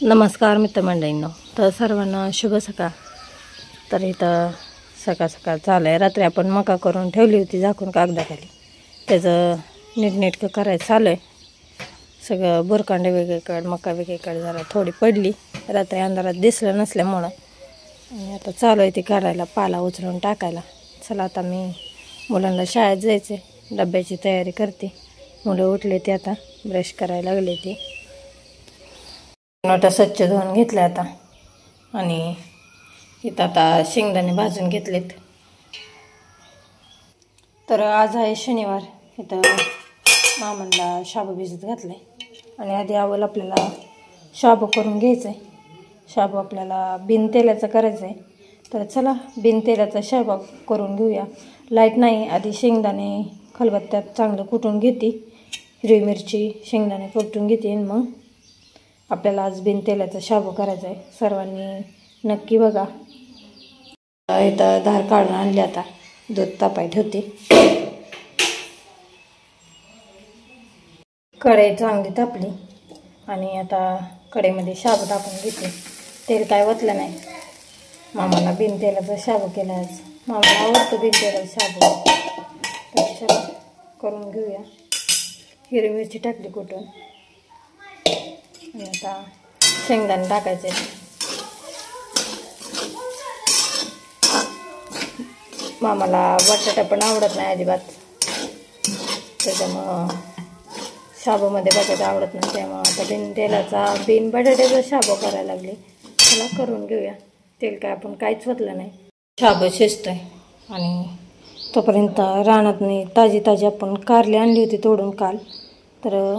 नमस्कार मित्रमंडळींनो, तर सर्वांना शुभ सकाळ। तर इथं सकाळ सकाळ चालू आहे। रात्री आपण मका करून ठेवली होती झाकून कागदाखाली, त्याचं नीटनेटकं करायचं चालू आहे। सगळं बुरकांडे वेगळीकडे मका वेगळीकडे जरा थोडी पडली, रात्री अंधारात दिसलं नसल्यामुळं, आणि आता चालू आहे ती काढायला, पाला उचलून टाकायला। चला आता मी मुलांना शाळेत जायचे, डब्याची तयारी करते। मुलं उठले ते आता ब्रश करायला लागले ते। नोटा स्वच्छ धुवून घेतल्या आता, आणि इथं आता शेंगदाणे भाजून घेतलेत। तर आज आहे शनिवार। इथं मामांना शाबू भिजत घातलाय, आणि आधी अवल आपल्याला शाबू करून घ्यायचं आहे। शाबू आपल्याला बिन तेलाचा करायचा आहे, तर चला बिन तेलाचा शाबू करून घेऊया। लाईट नाही, आधी शेंगदाणे खलबत्त्यात चांगलं कुटून घेते, हिरवी मिरची शेंगदाणे कुटून घेते, आणि मग आपल्याला आज बिन तेलाचा शाबू करायचा आहे। सर्वांनी नक्की बघा। इथं धार काढून आणली, आता दूध तापाय ठेवते। कढई चांगली तापली, आणि आता कढईमध्ये शाबू टाकून घेते। तेल काय वतलं नाही। मामाला बिन तेलाचा शाबू केला आज, मामाला आवडतो बिन तेलाचा शाबू, तर चला करून घेऊया। हिरवी मिरची टाकली कुटून, आणि आता शेंगदाणे टाकायचे। मामाला बटाटा पण आवडत नाही अजिबात, त्याच्यामुळं शाबूमध्ये बटाटा आवडत नाही, त्यामुळं आता बिन तेलाचा बिन बटाट्याचा शाबू करायला लागले। चला करून घेऊया। तेल काय आपण काहीच वतलं नाही। शाबू शिजतोय, आणि तोपर्यंत रानातनी ताजी ताजी आपण कारली आणली होती तोडून काल, तर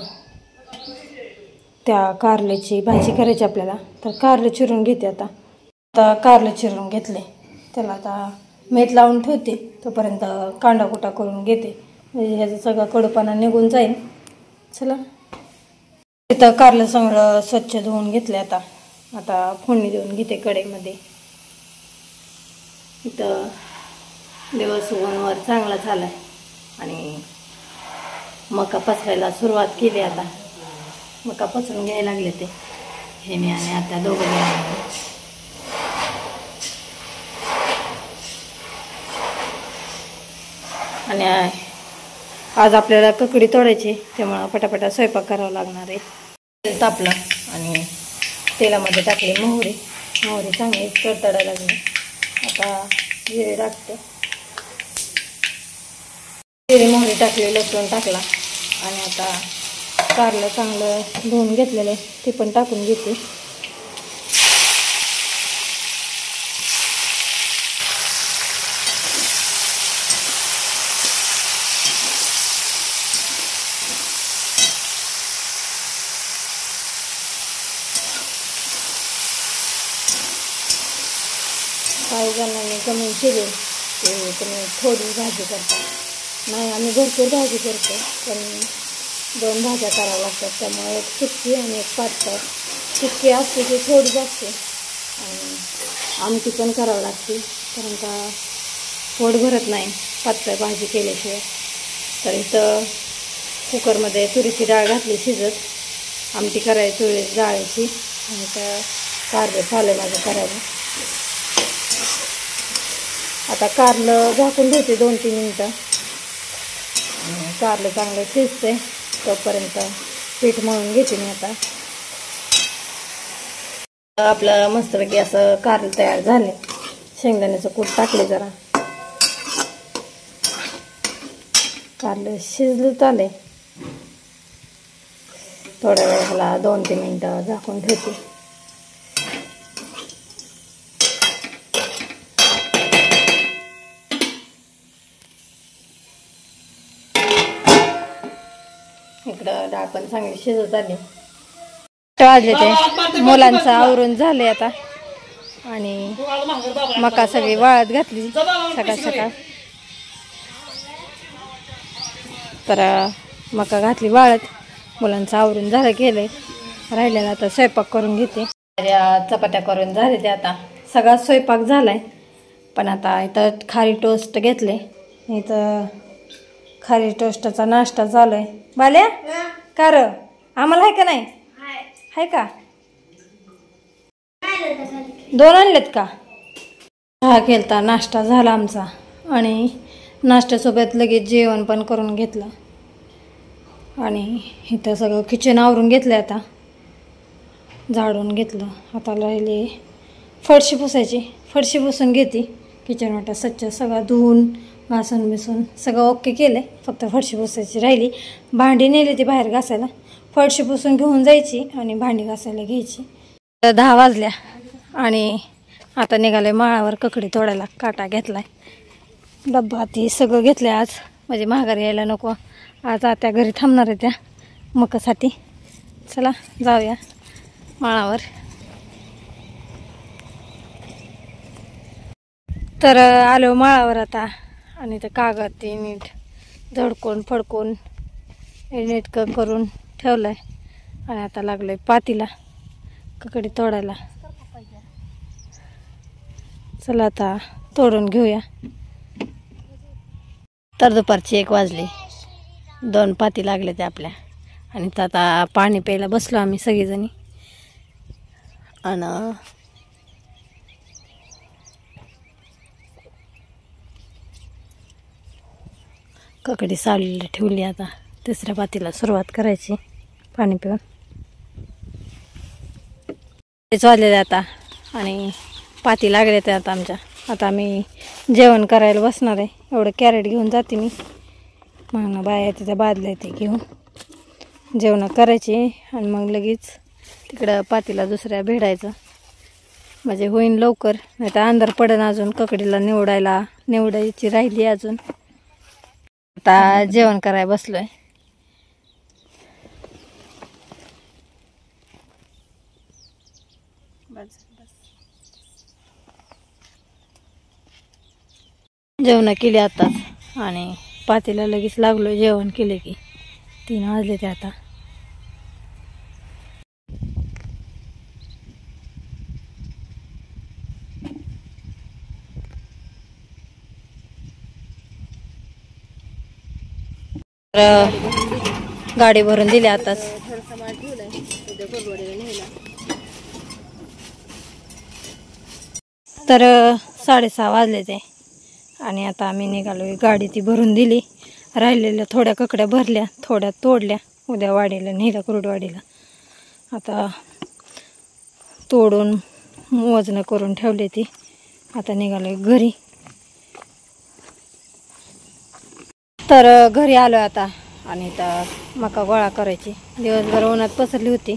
त्या कारल्याची भाजी करायची आपल्याला। तर कारले चिरून घेते आता कारले चिरून घेतले, त्याला आता मीठ लावून ठेवते। तोपर्यंत कांदाकुटा करून घेते, म्हणजे ह्याचा सगळा कडूपणा निघून जाईल। चला इथं कारलं सगळं स्वच्छ धुवून घेतले। आता फोडणी देऊन घेते कढईमध्ये। इथं दिवस उगवण्यावर चांगला झाला, आणि मका पसरायला सुरुवात केली। आता मका पसरून घ्यायला लागले ते हे मी आणि आता दोघं मिळून। आणि आज आपल्याला ककडी तोडायची, त्यामुळं पटापटा स्वयंपाक करावा लागणार आहे। तेल तापलं, आणि तेलामध्ये टाकली मोहरी चांगली तडतडायला लागली। आता जिरे टाकते, जिरे मोहरी टाकली, लसूण टाकला, आणि आता कारलं चांगलं धुवून घेतलेलं ते पण टाकून घेते। काही जणांनी कमी केले ते तुम्ही थोडी भाजी करता, नाही आम्ही भरपूर भाजी करतो, पण 2 भाज्या कराव्या लागतात, त्यामुळे एक सुक्की आणि एक पातळ। सुक्की असते ती थोडी जास्त, आणि आमटी पण करावं लागते, कारण का पोट भरत नाही पातळ भाजी केल्याशिवाय। तर इथं कुकरमध्ये तुरीची डाळ घातली शिजत, आमटी करायची तुरीची डाळीची, आणि त्या कारलं चालू आहे माझं करायला। आता कारलं झाकून ठेवते 2-3 मिनटं, कारलं चांगलं शिजते तोपर्यंत पीठ मळून घेते मी। आता आपलं मस्तपैकी असं कारलं तयार झाले। शेंगदाण्याचं कूट टाकले, जरा कारलं शिजलं चालेल। थोड्या वेळाला 2-3 मिनटं झाकून ठेवते। इकडं डाळ पण चांगली शिजत आली। वाजले ते मुलांचं आवरून झाले आता, आणि मका सगळी वाळत घातली सकाळ सकाळ। तर मका घातली वाळत, मुलांचं आवरून झालं गेलंय, राहिलेला आता स्वयंपाक करून घेते। चपात्या करून झाले ते, आता सगळा स्वयंपाक झालाय। पण आता इथं खारी टोस्ट घेतले, इथं खारी टोस्टचा नाश्ता चालू आहे। बाल्या का र आम्हाला आहे का नाही आहे का 2 आणलेत का चहा केलता नाश्ता झाला आमचा आणि नाश्त्यासोबत लगेच जेवण पण करून घेतलं आणि इथं सगळं किचन आवरून घेतलं आता झाडून घेतलं आता राहिली फरशी पुसायची फरशी पुसून घेते किचन वाटा स्वच्छ सगळं धुवून घासून बिसून सगळं ओके केलं फक्त फरशी पुसायची राहिली भांडी नेली ती बाहेर घासायला फरशी पुसून घेऊन जायची आणि भांडी घासायला घ्यायची 10 वाजल्या आणि आता निघाले माळावर ककडी तोडायला काटा घेतलाय डब्बा ती सगळं घेतलं आज म्हणजे माघारी यायला नको आज आता घरी थांबणार आहे त्या मकासाठी चला जाऊया माळावर तर आलो माळावर आता आणि ते कागद ते नीट झडकून फडकून नीट करून ठेवलं आहे आणि आता लागलं आहे पातीला ककडी तोडायला चला आता तोडून घेऊया तर दुपारची 1 वाजली 2 पाती लागले ते आपल्या आणि आता पाणी प्यायला बसलो आम्ही सगळीजणी आणि ककडी सालीला ठेवली आता 3ऱ्या पातीला सुरुवात करायची पाणी पिऊन 3 वाजलेले आता आणि पाती लागले ते आता आमच्या आता आम्ही जेवण करायला बसणार आहे एवढं कॅरेट घेऊन जाते मी मग बाया तिथे बादल्या ते घेऊन जेवण करायची आणि मग लगेच तिकडं पातीला दुसऱ्या भेडायचं म्हणजे होईन लवकर नाही तर अंधार पडेन अजून ककडीला निवडायची राहिली अजून आता जेवण करायला बसलोय जेवण केली आताच आणि पातीला लगेच लागलो जेवण केले की 3 वाजले ते आता गाडी भरून दिली आताच तर 6:30 वाजले ते आणि आता आम्ही निघालो गाडी ती भरून दिली राहिलेल्या थोड्या ककड्या भरल्या थोड्या तोडल्या उद्या वाडीला नेला कुरुडवाडीला आता तोडून मोजणं करून ठेवले ती आता निघालो घरी तर घरी आलो आता आणि आता मका गोळा करायची दिवसभर उन्हात पसरली होती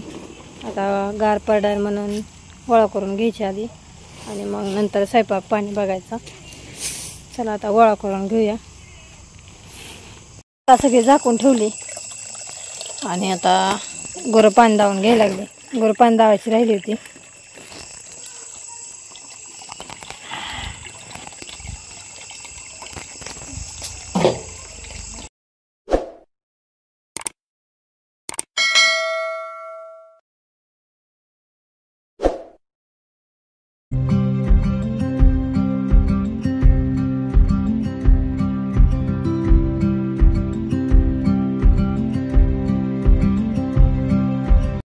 आता गार पडणार म्हणून गोळा करून घ्यायची आधी आणि मग नंतर स्वयंपाक पाणी बघायचं चला आता गोळा करून घेऊया सगळी झाकून ठेवली आणि आता गुरं पाणी दावून घ्यायला लागली गुरं पाणी दावायची राहिली होती